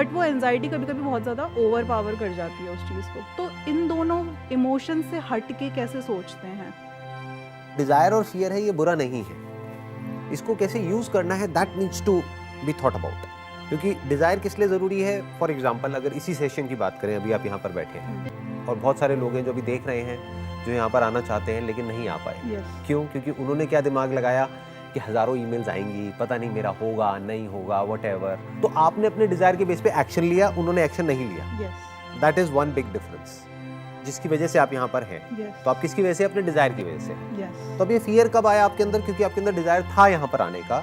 But वो anxiety कभी कभी बहुत ज़्यादा ओवर पावर कर जाती है उस चीज़ को। तो इन दोनों इमोशन से हट के कैसे सोचते हैं? डिजायर और फियर है, ये बुरा नहीं है, इसको कैसे यूज करना है that needs to be thought about. क्योंकि डिजायर किस लिए जरूरी है, फॉर एग्जाम्पल अगर इसी सेशन की बात करें, अभी आप यहाँ पर बैठे हैं और बहुत सारे लोग हैं जो अभी देख रहे हैं जो यहाँ पर आना चाहते हैं लेकिन नहीं आ पाए। Yes. क्यों? क्योंकि उन्होंने क्या दिमाग लगाया कि हजारों ईमेल्स आएंगी, पता नहीं मेरा होगा नहीं होगा, व्हाटएवर। तो आपने अपने डिजायर के बेस पे एक्शन लिया, उन्होंने एक्शन नहीं लिया। Yes. That is one big difference, जिसकी वजह से आप यहाँ पर हैं। Yes. तो आप किसकी वजह से? अपने डिजायर की वजह से। Yes. तो अब ये फियर कब आया आपके अंदर? क्योंकि आपके अंदर डिजायर था यहाँ पर आने का।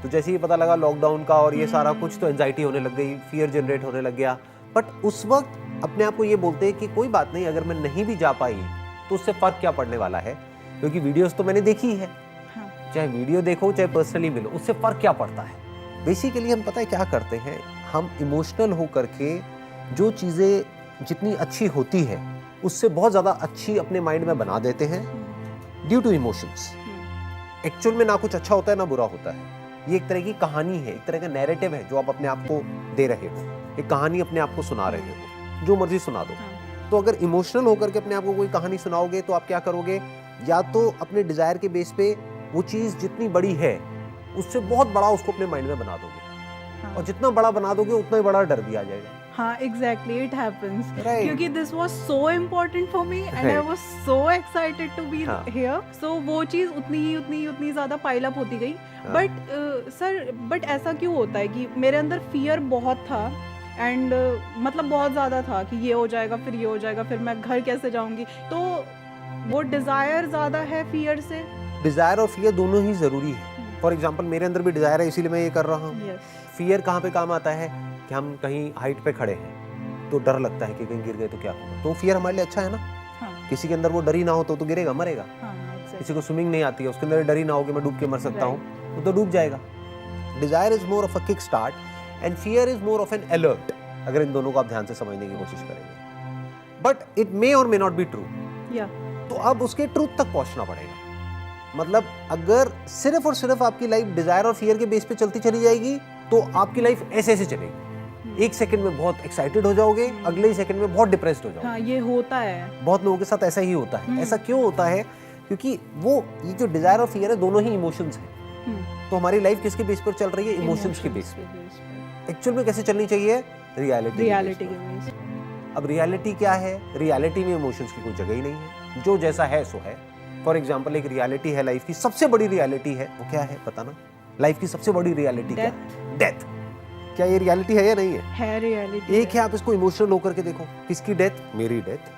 तो जैसे ही पता लगा लॉकडाउन का और ये सारा कुछ, तो एंजाइटी होने लग गई, फियर जनरेट होने लग गया। बट उस वक्त अपने आप को ये बोलते हैं कि कोई बात नहीं, अगर मैं नहीं भी जा पाई तो उससे फर्क क्या पड़ने वाला है, क्योंकि वीडियोस तो मैंने देखी है। हाँ. चाहे वीडियो देखो चाहे पर्सनली मिलो, उससे फर्क क्या पड़ता है। बेसिकली हम पता है क्या करते हैं, हम इमोशनल होकर के जो चीजें जितनी अच्छी होती है उससे बहुत ज्यादा अच्छी अपने माइंड में बना देते हैं ड्यू टू इमोशंस। एक्चुअल में ना कुछ अच्छा होता है ना बुरा होता है, ये एक तरह की कहानी है, एक तरह का नैरेटिव है जो आप अपने आप को दे रहे हो, एक कहानी अपने आप को सुना रहे हो, जो मर्जी सुना दो। तो अगर इमोशनल होकर के अपने आप को कोई कहानी सुनाओगे तो आप क्या करोगे, या तो अपने डिजायर के बेस पे वो चीज जितनी बड़ी है उससे बहुत बड़ा उसको अपने माइंड में बना दोगे, और जितना बड़ा बना दोगे उतना ही बड़ा डर भी आ जाएगा। हाँ, exactly, it happens. Right. क्योंकि this was so important for me and I Right. was so excited to be हाँ. here. So वो चीज़ उतनी ज़्यादा पाइल अप होती गई। हाँ. बट ऐसा क्यों होता है कि मेरे अंदर फियर बहुत था एंड मतलब बहुत ज़्यादा था कि ये हो जाएगा, फिर ये हो जाएगा, फिर मैं घर कैसे जाऊंगी। तो वो डिज़ायर ज़्यादा है फियर से। डिजायर और फियर दोनों ही जरूरी है। फॉर एग्जाम्पल मेरे अंदर भी डिजायर है, इसीलिए मैं ये कर रहा हूँ। फियर कहाँ पे काम आता है कि हम कहीं हाइट पे खड़े हैं तो डर लगता है कि कहीं गिर गए तो क्या होगा, तो फियर हमारे लिए अच्छा है ना। हाँ. किसी के अंदर वो डर ही ना हो तो गिरेगा, मरेगा। हाँ, exactly. किसी को स्विमिंग नहीं आती है, उसके अंदर डर ही ना हो कि मैं डूब के मर सकता हूँ, वो तो डूब जाएगा। Desire is more of a kick start and fear is more of N alert, अगर इन दोनों को आप ध्यान से समझने की कोशिश करेंगे। बट इट मे और मे नॉट बी ट्रू। तो अब उसके ट्रूथ तक पहुंचना पड़ेगा। मतलब अगर सिर्फ और सिर्फ आपकी लाइफ डिजायर और फियर के बेस पे चलती चली जाएगी तो आपकी लाइफ ऐसे ऐसे चलेगी। एक सेकंड में बहुत एक्साइटेड हो जाओगे, अगले ही सेकंड में बहुत डिप्रेस्ड हो जाओगे। हाँ, ये होता है, बहुत लोगों के साथ ऐसा ही होता है। ऐसा क्यों होता है? क्योंकि वो ये जो डिजायर और फियर है दोनों ही इमोशंस हैं। तो हमारी लाइफ किसके बेस पर चल रही है? इमोशंस के बेस पर। एक्चुअल में कैसे चलनी चाहिए? रियलिटी के बेस पर। अब रियलिटी क्या है? रियलिटी में इमोशंस की कोई जगह ही नहीं है, जो जैसा है सो है। फॉर एग्जाम्पल एक रियलिटी है लाइफ की, सबसे बड़ी रियलिटी है, वो क्या है पता ना? लाइफ की सबसे बड़ी रियलिटी क्या है? डेथ। क्या ये रियलिटी है या नहीं है? है रियलिटी। एक है, आप इसको इमोशनल होकर के देखो। किसकी डेथ? मेरी डेथ,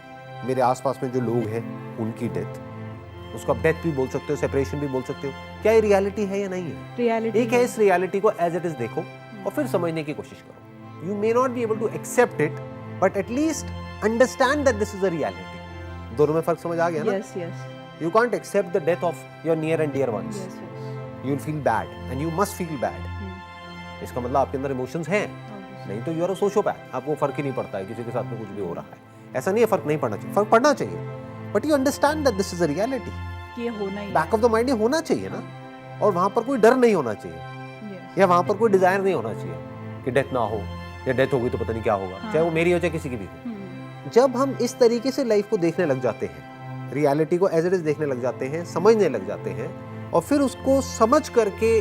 मेरे आसपास में जो लोग हैं उनकी डेथ। उसको आप डेथ भी बोल सकते हो, सेपरेशन भी बोल सकते हो। क्या ये रियलिटी है या नहीं है? रियलिटी एक है, इस रियलिटी को एज इट इज देखो और फिर समझने की कोशिश करो। You may not be able to accept it but at least understand that this is a reality. दोनों में फर्क समझ आ गया ना? Yes yes. You can't accept the death of your near and dear ones. Yes, yes. You'll feel bad and you must feel bad. इसका मतलब आपके अंदर इमोशंस हैं, नहीं तो यू आर अ सोशियोपैथ। आपको फर्क ही नहीं पड़ता है किसी के साथ में कुछ भी हो रहा है। ऐसा नहीं है फर्क नहीं पड़ना चाहिए, फर्क पड़ना चाहिए, but you understand that this is a reality. ये होना ही, बैक ऑफ द माइंड ये होना चाहिए ना, और वहां पर कोई डर नहीं होना चाहिए, या वहां पर कोई डिजायर नहीं होना चाहिए कि डेथ ना हो, या डेथ हो गई तो पता नहीं क्या होगा, चाहे वो मेरी हो चाहे किसी की भी हो। जब हम इस तरीके से लाइफ को देखने लग जाते हैं, रियलिटी को एज इट इज देखने लग जाते हैं, समझने लग जाते हैं, और फिर उसको समझ करके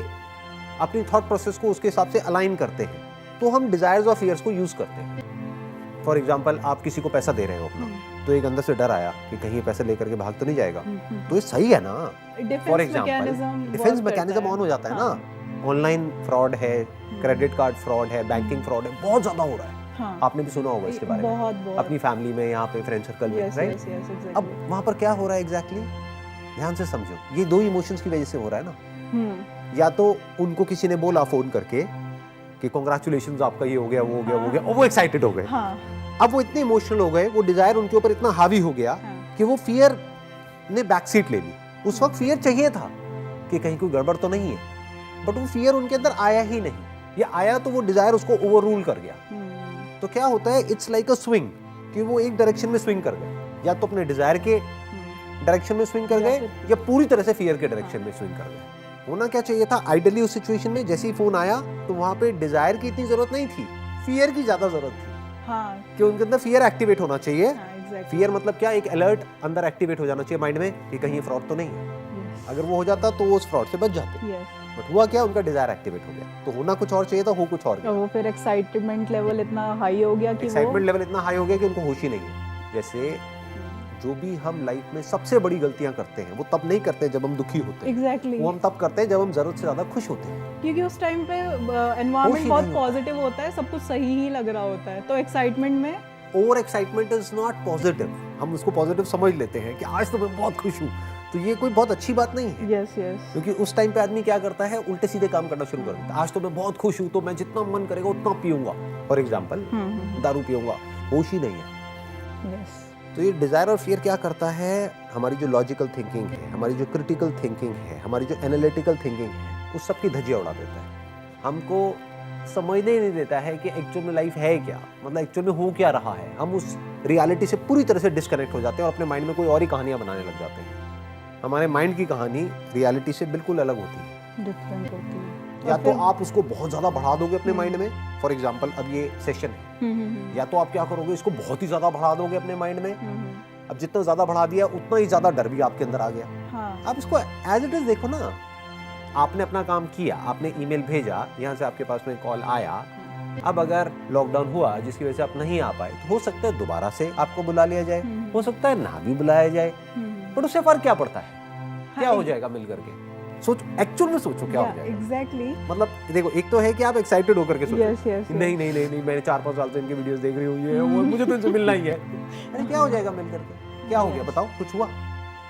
अपनी थॉट प्रोसेस को उसके हिसाब से अलाइन करते हैं, तो हम डिजायर्स और फियर्स को यूज करते हैं। फॉर एग्जाम्पल आप किसी को पैसा दे रहे हो अपना, तो एक अंदर से डर आया कि कहीं ये पैसे लेकर के भाग तो नहीं जाएगा, तो ये सही है ना। For example defence mechanism on हो जाता है ना। ऑनलाइन फ्रॉड है, क्रेडिट कार्ड फ्रॉड है, बैंकिंग फ्रॉड है, बहुत ज्यादा हो रहा है। हाँ. आपने भी सुना होगा इसके बारे में, बहुत अपनी फैमिली में, यहाँ पे फ्रेंड सर्कल में, राइट? अब वहां पर क्या हो रहा है एग्जैक्टली? ध्यान से समझो, ये दो इमोशंस की वजह से हो रहा है ना। या तो उनको किसी ने बोला फोन करके कि कांग्रेचुलेशंस, आपका ये हो गया, वो हो गया, वो हो गया, और वो एक्साइटेड हो गए। अब वो इतने इमोशनल हो गए, वो डिजायर उनके ऊपर इतना हावी हो गया कि वो फियर ने बैक सीट ले ली। उस वक्त फियर चाहिए था कि कहीं कोई गड़बड़ तो नहीं है, बट वो फियर उनके अंदर आया ही नहीं, या आया तो वो डिजायर उसको ओवर रूल कर गया। तो क्या होता है, इट्स लाइक अ स्विंग, कि वो एक डायरेक्शन में स्विंग कर गए, या तो अपने डिजायर के डायरेक्शन में स्विंग कर गए, या पूरी तरह से फियर के डायरेक्शन में स्विंग कर गए। होना क्या चाहिए था आइडियली उस सिचुएशन में? जैसे ही फोन आया तो वहां पे डिजायर की इतनी जरूरत नहीं थी, फियर की ज्यादा जरूरत थी हाँ कि उनके अंदर फियर एक्टिवेट होना चाहिए। हाँ एग्जैक्टली फियर मतलब क्या, एक अलर्ट अंदर एक्टिवेट हो जाना चाहिए माइंड में कि कहीं ये फ्रॉड तो नहीं है। अगर वो हो जाता तो वो उस फ्रॉड से बच जाते। यस बट हुआ क्या, उनका डिजायर एक्टिवेट हो गया, तो होना कुछ और चाहिए था, हो कुछ और गया। और वो फिर एक्साइटमेंट लेवल इतना हाई हो गया कि एक्साइटमेंट लेवल इतना हाई हो गया कि उनको होश ही नहीं है। जैसे जो भी हम लाइफ में सबसे बड़ी गलतियां करते हैं वो तब नहीं करते जब हम दुखी होते हैं, एग्जैक्टली वो हम तब करते हैं जब हम जरूरत से ज्यादा खुश होते हैं। क्योंकि उस टाइम पे होश एनवायरनमेंट ही बहुत नहीं होता है। पॉजिटिव होता है, सब कुछ सही ही लग रहा होता है, तो एक्साइटमेंट में over excitement is not positive. हम उसको पॉजिटिव समझ लेते हैं कि आज तो मैं बहुत खुश हूँ, तो ये कोई बहुत अच्छी बात नहीं है। यस यस क्योंकि उस टाइम पे आदमी क्या करता है, उल्टे सीधे काम करना शुरू कर देता है। आज तो मैं बहुत खुश हूँ तो मैं जितना मन करेगा उतना पीऊंगा, फॉर एग्जाम्पल दारू पीऊंगा, होश ही नहीं है। यस तो ये डिजायर और फियर क्या करता है, हमारी जो लॉजिकल थिंकिंग है, हमारी जो क्रिटिकल थिंकिंग है, हमारी जो एनालिटिकल थिंकिंग है, उस सब की धज्जियां उड़ा देता है। हमको समझने ही नहीं देता है कि एक्चुअल में लाइफ है क्या, मतलब एक्चुअल में हो क्या रहा है। हम उस रियलिटी से पूरी तरह से डिस्कनेक्ट हो जाते हैं और अपने माइंड में कोई और ही कहानियां बनाने लग जाते हैं। हमारे माइंड की कहानी रियलिटी से बिल्कुल अलग होती है। डिफरेंट होती है। या तो आप उसको बहुत ज्यादा बढ़ा दोगे अपने माइंड में, फॉर एग्जाम्पल अब ये सेशन है, या तो आप क्या करोगे, इसको बहुत ही ज्यादा बढ़ा दोगे अपने माइंड में। अब जितना ज्यादा बढ़ा दिया उतना ही ज्यादा डर भी आपके अंदर आ गया। हाँ आप इसको एज इट इज देखो ना, आपने अपना काम किया, आपने ईमेल भेजा, यहाँ से आपके पास में कॉल आया। अब अगर लॉकडाउन हुआ जिसकी वजह से आप नहीं आ पाए, तो हो सकता है दोबारा से आपको बुला लिया जाए, हो सकता है ना भी बुलाया जाए, बट उससे फर्क क्या पड़ता है, क्या हो जाएगा मिल करके। सोच, एक्चुअल में सोचो क्या हो जाएगा। एग्जैक्टली मतलब देखो, एक तो है कि आप एक्साइटेड होकर के सोचो, यस यस नहीं नहीं नहीं नहीं मैंने 4-5 साल से इनकी वीडियोस देख रही हूँ, ये वो मुझे तो इनसे मिलना ही है। अरे क्या हो जाएगा मिल करके, क्या हो गया बताओ, कुछ हुआ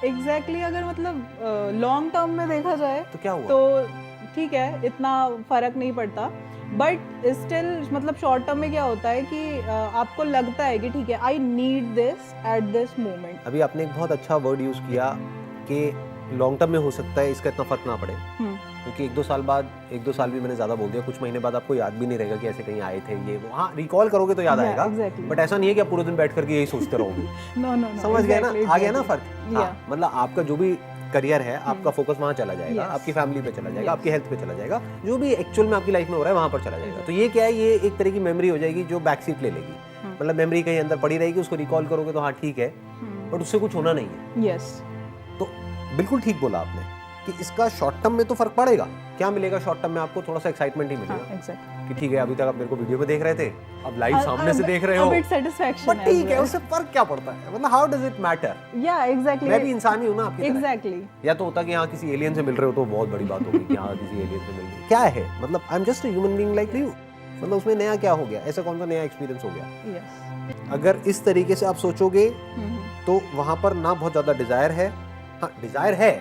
एग्जैक्टली अगर मतलब लॉन्ग टर्म में देखा जाए तो क्या हुआ? तो ठीक है, इतना फर्क नहीं पड़ता, बट स्टिल मतलब शॉर्ट टर्म में क्या होता है कि आपको लगता है कि ठीक है, I need this at this moment. अभी आपने एक बहुत अच्छा वर्ड यूज किया कि लॉन्ग टर्म में हो सकता है इसका इतना फर्क ना पड़े, क्योंकि 1-2 साल बाद, 1-2 साल भी मैंने ज्यादा बोल दिया, कुछ महीने बाद आपको याद भी नहीं रहेगा कि ऐसे कहीं आए थे ये वो। हाँ रिकॉल करोगे तो याद आएगा, बट ऐसा नहीं है कि आप पूरे दिन बैठ करके यही सोचते रहोगे। नो नो नो, समझ गए ना, आ गया ना फर्क। Yeah. हाँ, मतलब आपका जो भी करियर है, आपका फोकस वहाँ चला जाएगा, Yes. आपकी फैमिली पे चला जाएगा, Yes. आपकी हेल्थ पे चला जाएगा, जो भी एक्चुअल में आपकी लाइफ में हो रहा है वहाँ पर चला जाएगा। तो ये क्या है, ये एक तरह की मेमोरी हो जाएगी जो बैक सीट ले लेगी। मतलब मेमोरी कहीं अंदर पड़ी रहेगी, उसको रिकॉल करोगे तो हाँ ठीक है, बट उससे कुछ होना नहीं है। यस तो बिल्कुल ठीक बोला आपने कि इसका शॉर्ट टर्म में तो फर्क पड़ेगा। क्या मिलेगा शॉर्ट टर्म में आपको? थोड़ा सा एक्साइटमेंट ही मिलेगा एग्जैक्टली कि ठीक है, अभी तक आप मेरे को वीडियो में देख रहे थे, अब लाइव सामने से देख रहे हो, बिट सेटिस्फैक्शन बट ठीक है, उससे फर्क क्या पड़ता है, मतलब हाउ डज इट मैटर। या एग्जैक्टली मैं भी इंसान ही हूँ ना आपकी तरह। एग्जैक्टली या तो होता कि यहाँ किसी एलियन से मिल रहे हो तो बहुत बड़ी बात होगी कि हाँ किसी एलियन से मिल रही, क्या है मतलब, I am just a human being like you. मतलब उसमें नया क्या हो गया, ऐसा कौन सा नया एक्सपीरियंस हो गया? यस अगर इस तरीके से आप सोचोगे तो वहां पर ना बहुत ज्यादा डिजायर है। हाँ डिजायर है,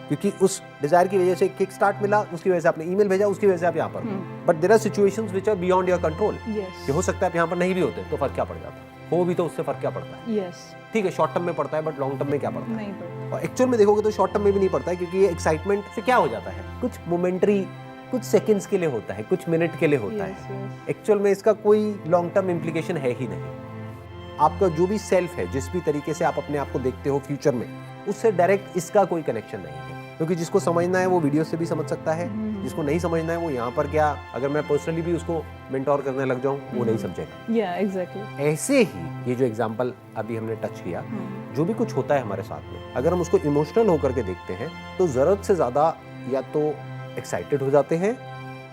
क्योंकि उस डिजायर की वजह से किक स्टार्ट मिला, उसकी वजह से आपने ईमेल भेजा, उसकी वजह से आप यहाँ पर, but there are situations which are beyond your control. Yes कि हो सकता है आप यहाँ पर नहीं भी होते तो फर्क क्या पड़ जाता, हो भी तो उससे फर्क क्या पड़ता है। यस ठीक है, शॉर्ट टर्म में पड़ता है, बट लॉन्ग टर्म में क्या पड़ता है? नहीं पड़ता। और एक्चुअल में देखोगे तो शॉर्ट टर्म में भी नहीं पड़ता है, क्योंकि ये एक्साइटमेंट से क्या हो जाता है, कुछ मोमेंटरी, कुछ सेकंड्स के लिए होता है, कुछ मिनट के लिए होता है। एक्चुअल में इसका कोई लॉन्ग टर्म इम्प्लीकेशन है ही नहीं। आपका जो भी सेल्फ है, जिस भी तरीके से आप अपने आप को देखते हो फ्यूचर में, उससे डायरेक्ट इसका कोई कनेक्शन नहीं है। क्योंकि जिसको समझना है वो वीडियो से भी समझ सकता है, जिसको नहीं समझना है वो यहाँ पर क्या, अगर मैं पर्सनली भी उसको मेंटोर करने लग जाऊँ वो नहीं समझेगा। या एग्जैक्टली ऐसे ही ये जो एग्जांपल अभी हमने टच किया, जो भी कुछ होता है हमारे साथ में, अगर हम उसको इमोशनल होकर के देखते हैं तो जरूरत से ज्यादा या तो एक्साइटेड हो जाते हैं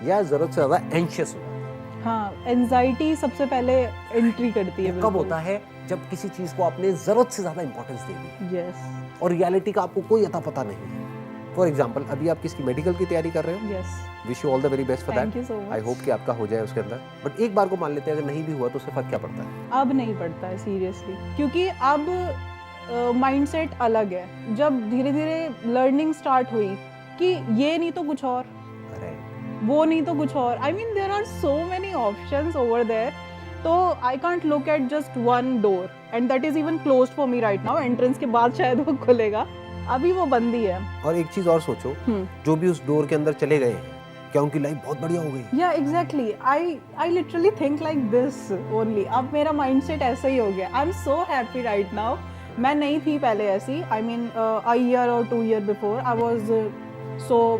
या जरूरत से ज्यादा एंशियस हो जाते हैं। हाँ, एंजाइटी सबसे पहले एंट्री करती है। कब होता है? जब किसी चीज को आपने जरूरत से ज्यादा इंपॉर्टेंस दे दी यस और रियलिटी का आपको कोई अता पता नहीं है। फॉर एग्जाम्पल अभी आप किसकी मेडिकल की तैयारी कर रहे हो, yes wish you all the very best for thank you that. So much. I hope कि आपका हो जाए उसके अंदर, बट एक बार को मान लेते हैं अगर नहीं भी हुआ तो उससे फर्क क्या पड़ता है? अब नहीं पड़ता है सीरियसली, क्योंकि अब माइंडसेट अलग है। जब धीरे धीरे लर्निंग स्टार्ट हुई कि ये नहीं तो कुछ और, अरे वो नहीं तो कुछ और, I mean there are so many options over there, तो I can't look at just one door and that is even closed for me right now. Entrance के बाद शायद वो खुलेगा, अभी वो बंद ही है। और एक चीज और सोचो, जो भी उस डोर के अंदर चले गए हैं, क्या उनकी लाइफ बहुत बढ़िया हो गई? या exactly, I literally think like this only. अब मेरा माइंडसेट ऐसा ही हो गया। I am so happy right now. मैं नहीं थी पहले ऐसी, आई मीन अ ईयर और 2 year before I was so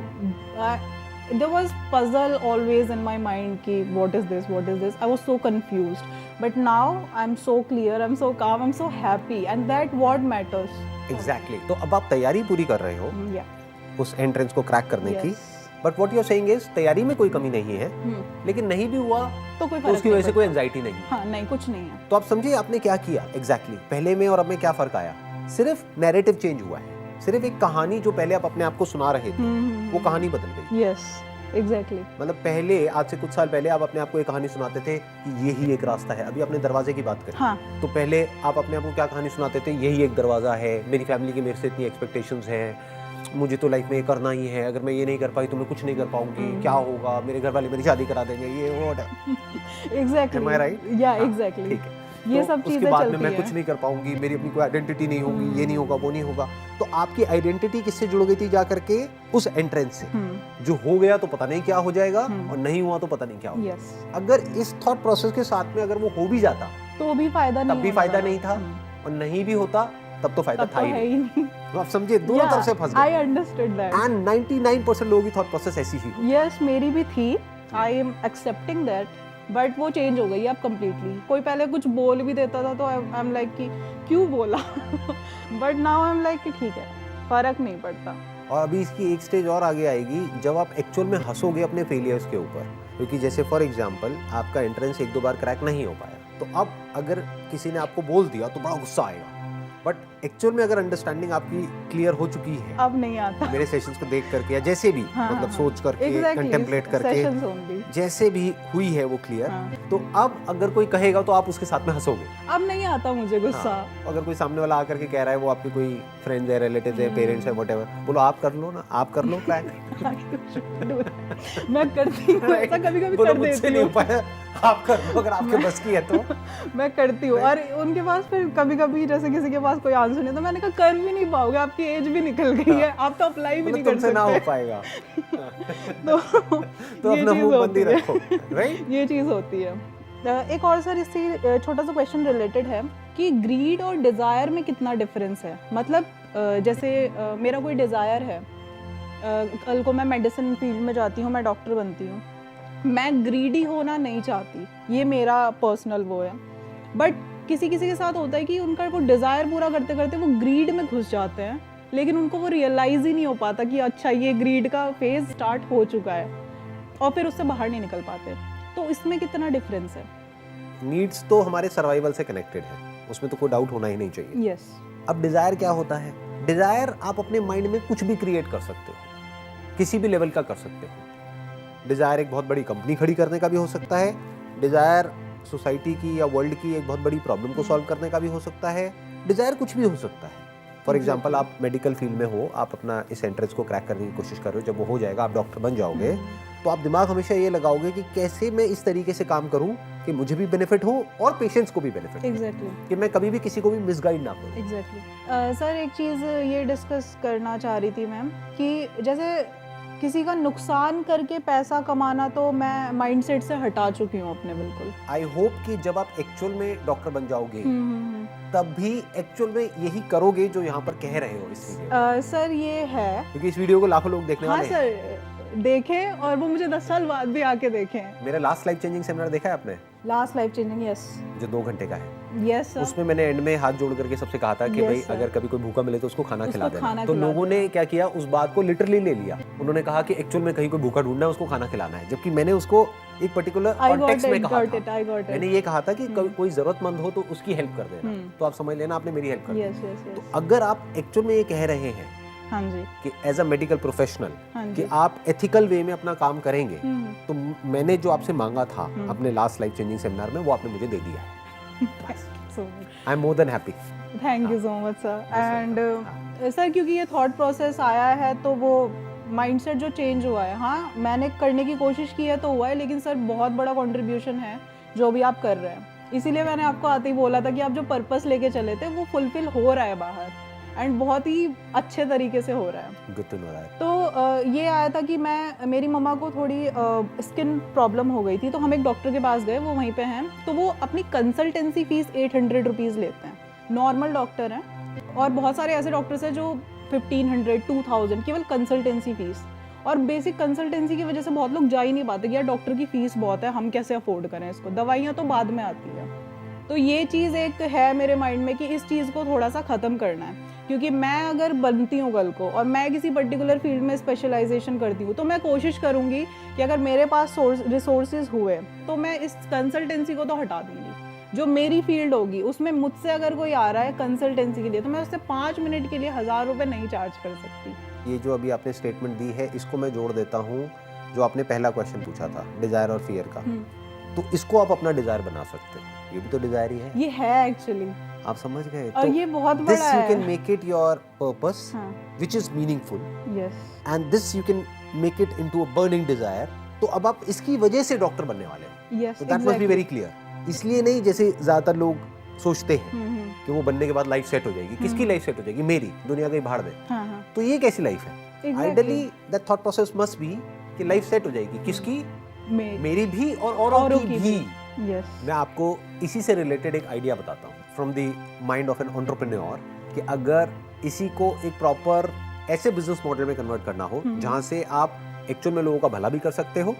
there was puzzle always in my mind ki what is this, I was so confused, but now I'm so clear, I'm so calm, I'm so happy, and that what matters. Exactly. तो अब आप तैयारी पूरी कर रहे हो Yeah. उस entrance को क्रैक करने की, Yes. But what you are saying is तैयारी में कोई कमी नहीं है, लेकिन नहीं भी हुआ तो कोई तो फर्क उसकी नहीं वजह से कोई पड़ता। एंजाइटी नहीं। हाँ, नहीं, कुछ नहीं है। तो आप समझिए आपने क्या किया एग्जैक्टली पहले में और अब में क्या फर्क आया। सिर्फ नैरेटिव चेंज हुआ है, सिर्फ एक कहानी जो पहले आप अपने आप को सुना रहे थे वो कहानी बदल गई। Yes, exactly. मतलब पहले आज से कुछ साल पहले आप अपने आप को एक कहानी सुनाते थे कि यही एक रास्ता है। अभी आपने दरवाजे की बात करी। हाँ। तो पहले आप अपने आप को क्या कहानी सुनाते थे, यही एक दरवाजा है, मेरी फैमिली की मेरे से इतनी एक्सपेक्टेशंस हैं, मुझे तो लाइफ में ये करना ही है, अगर मैं ये नहीं कर पाई तो मैं कुछ नहीं कर पाऊंगी, क्या होगा, मेरे घर वाले मेरी शादी करा देंगे, ये वो। एग्जैक्टली। Am I right? या हाँ, एग्जैक्टली। ठीक है। ये तो सब चीजें उसके बाद में चलती मैं हैं। कुछ नहीं कर पाऊंगी, मेरी अपनी कोई आइडेंटिटी नहीं होगी, ये नहीं होगा, वो नहीं होगा। तो आपकी आइडेंटिटी किससे जुड़ गई थी जा करके, उस एंट्रेंस से। जो हो गया तो पता नहीं क्या हो जाएगा और नहीं हुआ तो पता नहीं क्या होगा। यस। अगर इस थॉट प्रोसेस के साथ में अगर वो हो भी जाता तो भी फायदा नहीं, तब भी फायदा नहीं था, और नहीं भी होता तब तो फायदा तब था तो ही है ही नहीं। नहीं। तो आप समझिए दोनों तरफ से फंस आई गए। Understood that. एंड 99% लोगों की थॉट प्रोसेस ऐसी ही हुई। यस, मेरी भी थी। I am accepting that, but वो चेंज हो गई अब कम्प्लीटली। कोई पहले कुछ बोल भी देता था तो आई एम लाइक कि क्यों बोला, but now I am like कि ठीक है, फर्क नहीं पड़ता। और अभी इसकी एक स्टेज और आगे आएगी जब आप एक्चुअल में हंसोगे अपने फेलियर्स के ऊपर। क्योंकि जैसे फॉर एग्जांपल आपका एंट्रेंस 1-2 बार क्रैक नहीं हो पाया, तो अब अगर किसी ने आपको बोल दिया तो बड़ा गुस्सा आएगा, बट एक्चुअल में अगर अंडरस्टैंडिंग आपकी क्लियर हो चुकी है अब नहीं आता। मेरे सेशंस को देख करके या जैसे भी हाँ, मतलब हाँ, सोच करके कंटेम्पलेट करके सेशंस ओनली। जैसे भी हुई है वो क्लियर। हाँ। तो अब अगर कोई कहेगा तो आप उसके साथ में हंसोगे। अब नहीं आता मुझे गुस्सा। अगर कोई सामने वाला आकर के कह रहा है, वो आपके कोई फ्रेंड्स है, रिलेटिव्स है, पेरेंट्स है, व्हाटएवर, बोलो आप कर लो ना, आप कर लो क्रैक। मैं करती हूँ ऐसा, कभी-कभी बोलो कर मुझसे देती नहीं हूँ। हो पाया, आप कर लो अगर आपके बस की है तो। मैं करती हूँ, और उनके पास फिर कभी-कभी जैसे किसी के पास कोई आंसर नहीं, तो मैंने कहा कर भी नहीं पाओगे, आपकी एज भी निकल गई है, आप तो अप्लाई भी नहीं कर तुमसे ना हो सकते। पाएगा तो तो अपना मुंह बंद ही रखो, राइट? ये चीज़ होती है। एक और सर इससे छोटा सा क्वेश्चन रिलेटेड है कि ग्रीड और डिज़ायर में कितना डिफरेंस है। मतलब जैसे मेरा कोई डिज़ायर है, कल को मैं मेडिसिन फील्ड में जाती हूँ, मैं डॉक्टर बनती हूँ, मैं ग्रीडी होना नहीं चाहती, ये मेरा पर्सनल वो है। बट किसी किसी के साथ होता है कि उनका वो डिज़ायर पूरा करते करते वो ग्रीड में घुस जाते हैं, लेकिन उनको वो रियलाइज़ ही नहीं हो पाता कि अच्छा ये ग्रीड का फेज स्टार्ट हो चुका है, और फिर उससे बाहर नहीं निकल पाते। तो इसमें कितना डिफरेंस है? नीड्स तो हमारे सर्वाइवल से कनेक्टेड है, उसमें तो कोई डाउट होना ही नहीं चाहिए। यस। अब डिजायर क्या होता है? डिजायर आप अपने माइंड में कुछ भी क्रिएट कर सकते हो, किसी भी लेवल का कर सकते हो। डिजायर एक बहुत बड़ी कंपनी खड़ी करने का भी हो सकता है, डिजायर सोसाइटी की या वर्ल्ड की एक बहुत बड़ी प्रॉब्लम को सॉल्व करने का भी हो सकता है, डिजायर कुछ भी हो सकता है। फॉर एग्जाम्पल आप मेडिकल फील्ड में हो, आप अपना इस एंट्रेंस को क्रैक करने की कोशिश कर रहे हो, जब वो हो जाएगा आप डॉक्टर बन जाओगे, तो आप दिमाग हमेशा ये लगाओगे कि कैसे मैं इस तरीके से काम करूं कि मुझे भी बेनिफिट हो और पेशेंट्स को भी बेनिफिट हो, एग्जैक्टली। कि मैं कभी भी किसी को भी मिसगाइड ना करूं। एग्जैक्टली। सर एक चीज़ ये डिस्कस करना चाह रही थी मैम कि जैसे किसी का नुकसान करके पैसा कमाना तो मैं माइंडसेट से हटा चुकी हूँ अपने, बिल्कुल। आई होप कि जब आप एक्चुअल में डॉक्टर बन जाओगे तब भी एक्चुअल में यही करोगे जो यहाँ पर कह रहे हो इस वीडियो। सर ये है, क्योंकि इस वीडियो को लाखों लोग देखने हाँ वाले हैं। सर देखें, और वो मुझे 10 साल बाद भी आके देखें। मेरा लास्ट लाइफ चेंजिंग सेमिनार देखा है आपने, लास्ट लाइफ चेंजिंग? यस जो 2 घंटे का है। Yes sir. उसमें मैंने एंड में हाथ जोड़ करके सबसे कहा था कि Yes, भाई sir. अगर कभी कोई भूखा मिले तो उसको खाना उसको खिला देना। खाना तो खिला लोगों देना। ने क्या किया, उस बात को लिटरली ले लिया। उन्होंने कहा कि एक्चुअल में कहीं कोई भूखा ढूंढना है, उसको खाना खिलाना है, जबकि मैंने उसको एक पर्टिकुलर कॉन्टेक्स्ट में कहा था। मैंने ये कहा था कि कोई जरूरतमंद हो तो उसकी हेल्प कर देना। तो आप समझ लेना आपने मेरी हेल्प कर दी। यस यस तो यस। अगर आप एक्चुअल में ये कह रहे हैं हाँ जी, कि एज अ मेडिकल प्रोफेशनल हाँ कि जी। आप एथिकल वे में अपना काम करेंगे, हम्म, तो मैंने जो आपसे मांगा था अपने लास्ट लाइफ चेंजिंग सेमिनार में, वो आपने मुझे दे दिया है। so I am more than happy. Thank you so much sir. And sir क्योंकि ये थॉट प्रोसेस आया है तो वो माइंडसेट जो चेंज हुआ है, हाँ मैंने करने की कोशिश की है तो हुआ है, लेकिन सर बहुत बड़ा कंट्रीब्यूशन है जो भी आप कर रहे हैं। इसीलिए मैंने आपको आते ही बोला था कि आप जो पर्पस लेके चले थे वो फुलफिल हो रहा है बाहर, एंड बहुत ही अच्छे तरीके से हो रहा है। Good to know that. तो ये आया था कि मेरी मम्मा को थोड़ी स्किन प्रॉब्लम हो गई थी, तो हम एक डॉक्टर के पास गए, वो वहीं पे हैं। तो वो अपनी कंसल्टेंसी फीस 800 रुपीज़ लेते हैं, नॉर्मल डॉक्टर हैं। और बहुत सारे ऐसे डॉक्टर्स हैं जो 1500 2000 केवल कंसल्टेंसी फीस। और बेसिक कंसल्टेंसी की वजह से बहुत लोग जा ही नहीं पाते कि यार डॉक्टर की फीस बहुत है, हम कैसे अफोर्ड करें इसको, दवाइयाँ तो बाद में आती है। तो ये चीज़ एक है मेरे माइंड में कि इस चीज़ को थोड़ा सा ख़त्म करना है, क्योंकि मैं अगर बनती हूँ कल को और मैं किसी पर्टिकुलर फील्ड में स्पेशलाइजेशन करती हूँ तो मैं कोशिश करूँगी कि अगर मेरे पास रिसोर्सेज हुए तो मैं इस कंसल्टेंसी को तो हटा दूँगी। जो मेरी फील्ड होगी उसमें मुझसे अगर कोई आ रहा है कंसल्टेंसी के लिए तो मैं उससे 5 मिनट के लिए 1000 रुपये नहीं चार्ज कर सकती। ये जो अभी आपने स्टेटमेंट दी है इसको मैं जोड़ देता हूँ, जो आपने पहला क्वेश्चन पूछा था डिजायर और फियर का, तो इसको आप अपना डिजायर बना सकते हो। ये भी तो डिजायर ही है। ये है एक्चुअली, आप समझ गए। और तो ये बहुत बड़ा दिस यू है। Can make it your purpose हाँ। Which is meaningful, yes, and this you can make it into a burning desire. तो अब आप इसकी वजह से डॉक्टर बनने वाले हो। यस, तो that must be very clear. इसलिए नहीं जैसे ज्यादातर लोग सोचते हैं कि वो बनने के बाद लाइफ सेट हो जाएगी। किसकी लाइफ सेट हो जाएगी? मेरी, दुनिया के भाड़ में। हाँ, हाँ। तो ये कैसी लाइफ है? Ideally that thought process must be कि लाइफ सेट हो जाएगी। किसकी? मेरी भी और औरों की भी। यस, मैं आपको इसी से रिलेटेड एक आइडिया बताता हूँ from the mind of an entrepreneur, कि अगर इसी को एक प्रॉपर ऐसे बिजनेस मॉडल में कन्वर्ट करना हो जहां से आप एक्चुअल में लोगों का भला भी कर सकते हो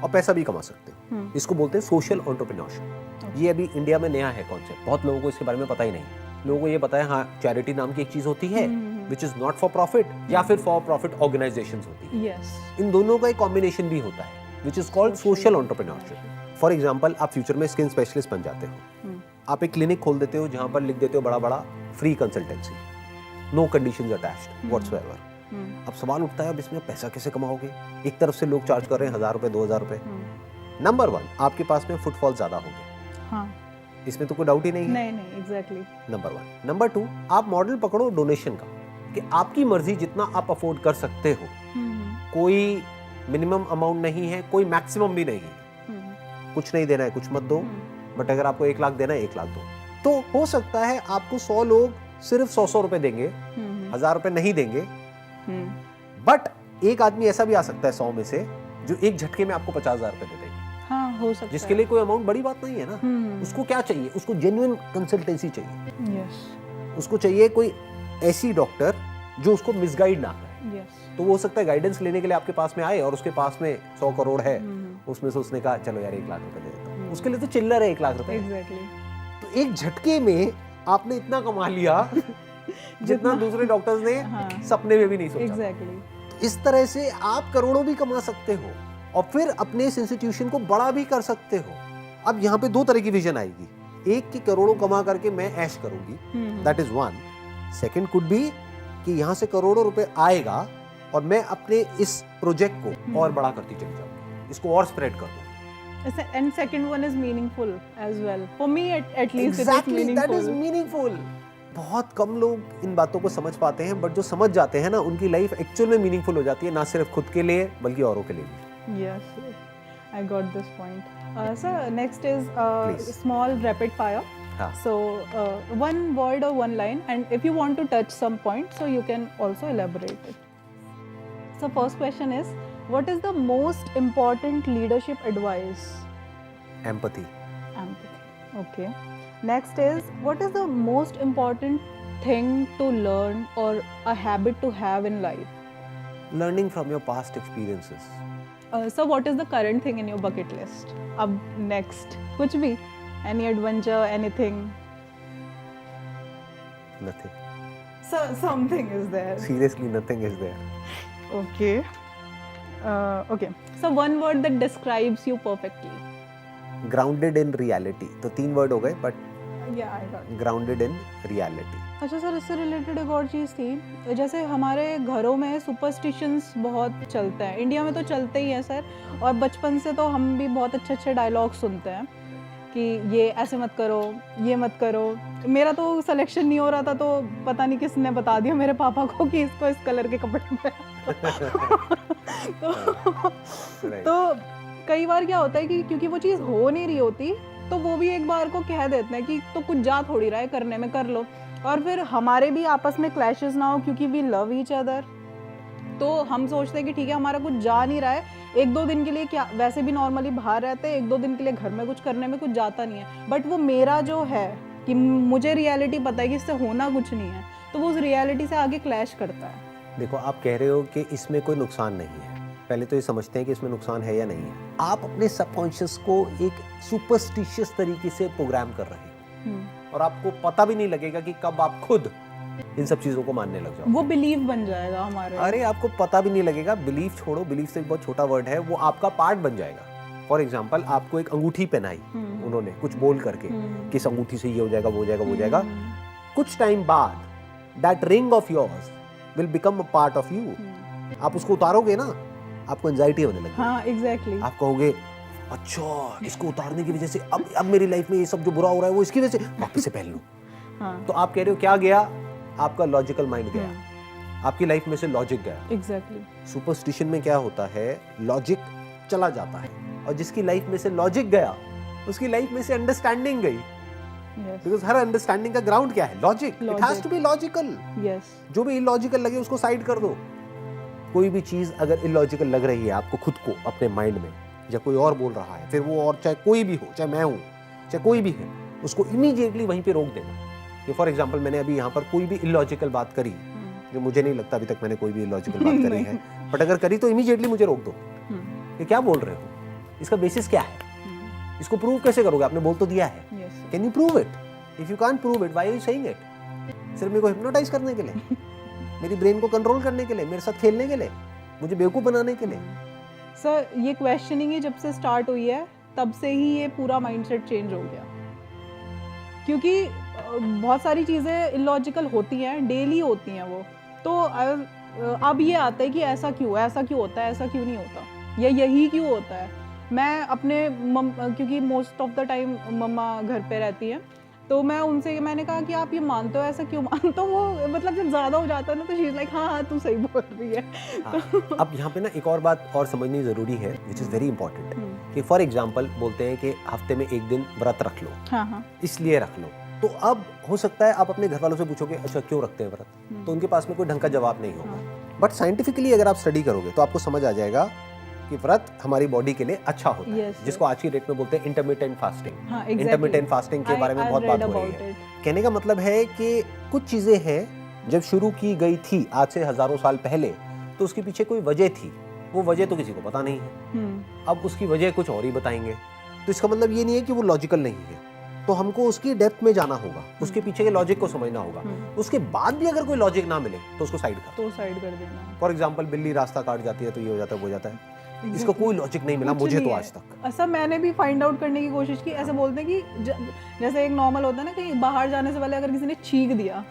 और पैसा भी कमा सकते हो, इसको बोलते हैं सोशल एंटरप्रेन्योरशिप। ये अभी इंडिया में नया है कॉन्सेप्ट, बहुत लोगों को इसके बारे में पता ही नहीं। लोगों को ये पता है हाँ चैरिटी नाम की एक चीज होती है which is not for profit, या फिर फॉर प्रॉफिट ऑर्गेनाइजेशंस होती है। इन दोनों का एक कॉम्बिनेशन भी होता है which is called social entrepreneurship. For example, आप फ्यूचर में स्किन स्पेशलिस्ट बन जाते हो, आप एक क्लिनिक खोल देते हो जहां पर लिख देते हो बड़ा बड़ा free consultancy, no conditions attached whatsoever. अब सवाल उठता है अब इसमें पैसा कैसे कमाओगे? एक तरफ से लोग चार्ज कर रहे हैं 1000 रुपए 2000 रुपए। नंबर 1, आपके पास में फुटफॉल ज्यादा होंगे। हाँ, इसमें तो कोई डाउट ही नहीं है। नहीं, एग्जैक्टली। नंबर 1। नंबर 2, आप मॉडल पकड़ो डोनेशन का, कि आपकी मर्जी जितना आप अफोर्ड कर सकते हो। कोई मिनिमम अमाउंट नहीं है, कोई मैक्सिमम भी नहीं है। कुछ नहीं देना है कुछ मत दो, बट अगर आपको 1 लाख देना है 1 लाख दो। तो हो सकता है आपको 100 लोग सिर्फ 100 रुपए देंगे, 1000 रुपए नहीं देंगे, बट एक आदमी ऐसा भी आ सकता है 100 में से जो एक झटके में आपको 50,000 रुपए दे देगा। हाँ, हो सकता है। जिसके लिए कोई अमाउंट बड़ी बात नहीं है ना। उसको क्या चाहिए? उसको जेन्युइन कंसल्टेंसी चाहिए। यस, उसको चाहिए कोई ऐसी डॉक्टर जो उसको मिसगाइड ना करे। यस। तो वो हो सकता है गाइडेंस लेने के लिए आपके पास में आए और उसके पास में 100 करोड़ है, उसमें से उसने कहा चलो यार 1 लाख रुपए दे देता हूं। उसके लिए तो चिल्लर है 1 लाख रुपए। एग्जैक्टली। तो एक झटके में आपने इतना कमा लिया जितना दूसरे डॉक्टर्स ने सपने में भी नहीं सोचा। एग्जैक्टली। तो इस तरह से आप करोड़ों भी कमा सकते हो और फिर अपने इस इंस्टीट्यूशन को बड़ा भी कर सकते हो। अब यहाँ पे 2 तरह की विजन आएगी। एक कि करोड़ों कमा करके मैं ऐश करूंगी, that is one. Second could be कि यहाँ से करोड़ों रुपए आएगा और मैं अपने इस प्रोजेक्ट को और बड़ा करती चली जाऊंगी, इसको और स्प्रेड कर दूंगी। And second one is meaningful as well. For me at least Exactly, it is that is meaningful. meaningful. बहुत कम लोग इन बातों को समझ पाते हैं, बट जो समझ जाते हैं ना उनकी लाइफ एक्चुअल में मीनिंगफुल हो जाती है, ना सिर्फ खुद के लिए बल्कि औरों के लिए भी। Yes, I got this point. So next is Please. small rapid fire. हाँ. So one word or one line, and if you want to touch some point, so you can also elaborate it. So first question is, what is the most important leadership advice? Empathy. Empathy. Okay. Next is, what is the most important thing to learn or a habit to have in life? Learning from your past experiences. So what is the current thing in your bucket list? Ab next, kuch bhi, any adventure, anything. Nothing. So something is there. Seriously, nothing is there. Okay. Okay. So one word that describes you perfectly. Grounded in reality. तो 3 word हो गए, but Yeah, I got it. grounded in reality. अच्छा sir, इससे related एक और चीज़ थी, जैसे हमारे घरों में सुपरस्टिशंस बहुत चलते हैं, इंडिया में तो चलते ही हैं सर, और बचपन से तो हम भी बहुत अच्छे अच्छे डायलॉग सुनते हैं कि ये ऐसे मत करो, ये मत करो। मेरा तो सिलेक्शन नहीं हो रहा था तो पता नहीं किसने बता दिया मेरे पापा को कि इसको इस कलर के कपड़े में तो कई बार क्या होता है कि क्योंकि वो चीज़ हो नहीं रही होती तो वो भी एक बार को कह देते हैं कि तो कुछ जा थोड़ी रहा है करने में, कर लो, और फिर हमारे भी आपस में क्लैशेस ना हो क्योंकि वी लव ईच अदर। तो हम सोचते हैं कि ठीक है हमारा कुछ जा नहीं रहा है, 1-2 दिन के लिए, क्या वैसे भी नॉर्मली बाहर रहते हैं, 1-2 दिन के लिए घर में कुछ करने में कुछ जाता नहीं है, बट वो मेरा जो है कि मुझे रियलिटी पता है कि इससे होना कुछ नहीं है, तो वो उस रियलिटी से आगे क्लैश करता है। देखो, आप कह रहे हो कि इसमें कोई नुकसान नहीं है, पहले तो ये समझते हैं कि इसमें नुकसान है या नहीं है। आप अपने सबकॉन्शियस को एक सुपरस्टिशियस तरीके से प्रोग्राम कर रहे हैं और आपको पता भी नहीं लगेगा कि कब आप खुद इन सब चीजों को मानने लग जाओ। वो बिलीव बन जाएगा हमारे। अरे आपको पता भी नहीं लगेगा, बिलीफ छोड़ो, बिलीफ से बहुत छोटा वर्ड है, वो आपका पार्ट बन जाएगा। फॉर एग्जाम्पल, आपको एक अंगूठी पहनाई उन्होंने कुछ बोल करके कि इस अंगूठी से ये हो जाएगा, वो हो जाएगा, वो हो जाएगा। कुछ टाइम बाद that ring of yours will become a part of you. आप उसको उतारोगे ना, आपको एंजाइटी होने लगेगी। हाँ, एग्जैक्टली। आप कहोगे अच्छा इसको उतारने की वजह से अब मेरी लाइफ में ये सब जो बुरा हो रहा है वो इसकी वजह से वापस से पहन लूं। हाँ। तो आप कह रहे हो क्या गया, आपका लॉजिकल माइंड गया, आपकी लाइफ में से लॉजिक गया। एग्जैक्टली। सुपरस्टिशन में क्या होता है, लॉजिक चला जाता है और जिसकी लाइफ में से लॉजिक गया उसकी लाइफ में से अंडरस्टैंडिंग गई। बिकॉज़ हर अंडरस्टैंडिंग का ग्राउंड क्या है, logic. It has to be logical. Yes. जो भी इलॉजिकल लगे उसको साइड कर दो। कोई भी चीज अगर इलॉजिकल लग रही है आपको खुद को अपने माइंड में, या कोई और बोल रहा है, फिर वो और चाहे कोई भी हो, चाहे मैं हूं, चाहे कोई भी है, उसको इमीडिएटली वहीं पे रोक देना। कि फॉर एग्जांपल मैंने अभी यहाँ पर कोई भी इलॉजिकल बात करी, जो मुझे नहीं लगता अभी तक मैंने कोई भी इलॉजिकल बात करी है, बट अगर करी तो इमीडिएटली मुझे रोक दो कि क्या बोल रहे हो, इसका बेसिस क्या है, इसको प्रूव कैसे करोगे, आपने बोल तो दिया है, can you prove it? If you can't prove it, why are you saying it? सिर्फ मेरे को हिप्नोटाइज करने के लिए, मेरी ब्रेन को कंट्रोल करने के लिए, मेरे साथ खेलने के लिए, मुझे बेवकूफ बनाने के लिए। सर, ये क्वेश्चनिंग ही जब से स्टार्ट हुई है तब से ही ये पूरा माइंडसेट चेंज हो गया, क्योंकि बहुत सारी चीज़ें इलॉजिकल होती हैं, डेली होती हैं वो। तो अब ये आता है कि ऐसा क्यों होता है, ऐसा क्यों नहीं होता, या यही क्यों होता है। मैं अपने क्योंकि मोस्ट ऑफ द टाइम मम्मा घर पे रहती हैं, तो मैंने कहा कि आप ये मानते हो, ऐसा क्यों मानते हो? वो मतलब जब ज़्यादा हो जाता है ना तो शी इज़ लाइक हाँ तू सही बोल रही है। हाँ, अब यहाँ पे ना एक और बात और समझनी ज़रूरी है, विच इज़ वेरी इंपॉर्टेंट, कि फॉर एग्जाम्पल बोलते हैं कि हफ्ते में एक दिन व्रत रख लो। हाँ। इसलिए रख लो। तो अब हो सकता है आप अपने घर वालों से पूछोगे अच्छा क्यों रखते हैं व्रत, तो उनके पास में कोई ढंग का जवाब नहीं होगा। बट साइंटिफिकली अगर आप स्टडी करोगे तो आपको समझ आ जाएगा कि व्रत हमारी बॉडी के लिए अच्छा होता है, जिसको आज की डेट में बोलते हैं इंटरमिटेंट फास्टिंग। इंटरमिटेंट फास्टिंग के बारे में बहुत बात हो रही है। कहने का मतलब है कि कुछ चीजें हैं जब शुरू की गई थी आज से हजारों साल पहले, तो उसके पीछे कोई वजह थी, वो वजह तो किसी को पता नहीं है। अब उसकी वजह कुछ और ही बताएंगे, तो इसका मतलब ये नहीं है कि वो लॉजिकल नहीं है। तो हमको उसकी डेप्थ में जाना होगा, उसके पीछे के लॉजिक को समझना होगा। उसके बाद भी अगर कोई लॉजिक ना मिले तो उसको साइड कर देना। फॉर एग्जाम्पल बिल्ली रास्ता काट जाती है तो ये हो जाता है, वो हो जाता है, इसका कोई लॉजिक नहीं मिला मुझे तो आज तक। ऐसा मैंने भी फाइंड आउट करने की कोशिश की। ऐसे बोलते हैं कि जैसे एक नॉर्मल होता है ना, कहीं बाहर जाने से पहले अगर किसी ने छींक दिया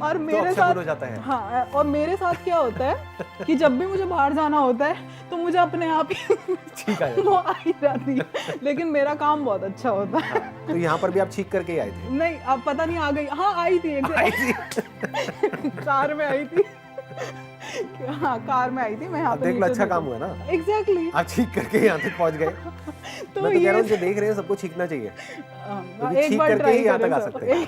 और मेरे तो साथ हो जाता है। हाँ, और मेरे साथ क्या होता है कि जब भी मुझे बाहर जाना होता है तो मुझे अपने आप ही छींक वो आ ही जाती है, लेकिन मेरा काम बहुत अच्छा होता है। तो यहाँ पर भी आप छींक करके आए थे? नहीं, अब पता नहीं आ गई। हाँ, आई थी कार में आई थी। हाँ, कार में आई थी मैं। यहाँ देख लो, अच्छा काम हुआ ना। एग्जैक्टली, आप छींक करके यहाँ तक पहुँच गए। तो मैं तो कह रहा हूँ जो देख रहे हैं सबको छींकना चाहिए, एक बार करके ही यहाँ तक आ सब। सकते हैं।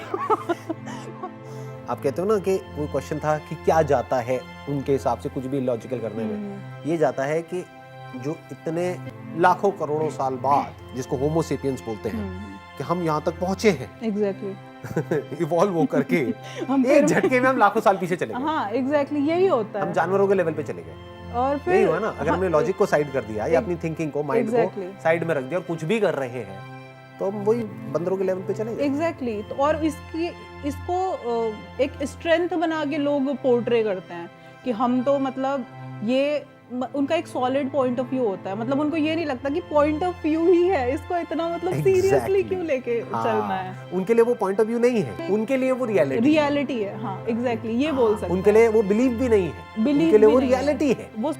आप कहते हो ना कि वो क्वेश्चन था कि क्या जाता है उनके हिसाब से कुछ भी लॉजिकल करने में, ये जाता है कि जो इतने लाखों करोड़ों साल बाद, जिसको होमो सेपियंस बोलते हैं, कि हम यहाँ तक पहुंचे हैं एग्जैक्टली इवॉल्व हो करके एक झटके में हम लाखों साल पीछे चले गए। हाँ, एग्जैक्टली यही होता है। हम जानवरों के लेवल पे चले गए। और फिर यही हुआ ना, अगर हमने लॉजिक को साइड कर दिया या अपनी थिंकिंग को, माइंड को साइड में रख दिया और कुछ भी कर रहे हैं, तो हम वही बंदरों के लेवल पे चले गए। एग्जैक्टली। तो और इसको एक स्ट्रेंथ बना के लोग पोर्ट्रे करते हैं कि हम तो मतलब ये उनका एक सॉलिड पॉइंट ऑफ व्यू होता है। मतलब उनको ये नहीं लगता कि पॉइंट ऑफ व्यू ही है, इसको इतना मतलब सीरियसली क्यों लेके चलना है। उनके लिए वो पॉइंट ऑफ व्यू नहीं है, उनके लिए वो रियलिटी है। हाँ, एग्जैक्टली, ये बोल सकते हैं। उनके लिए वो बिलीव भी नहीं है, उनके लिए वो रियलिटी है। वो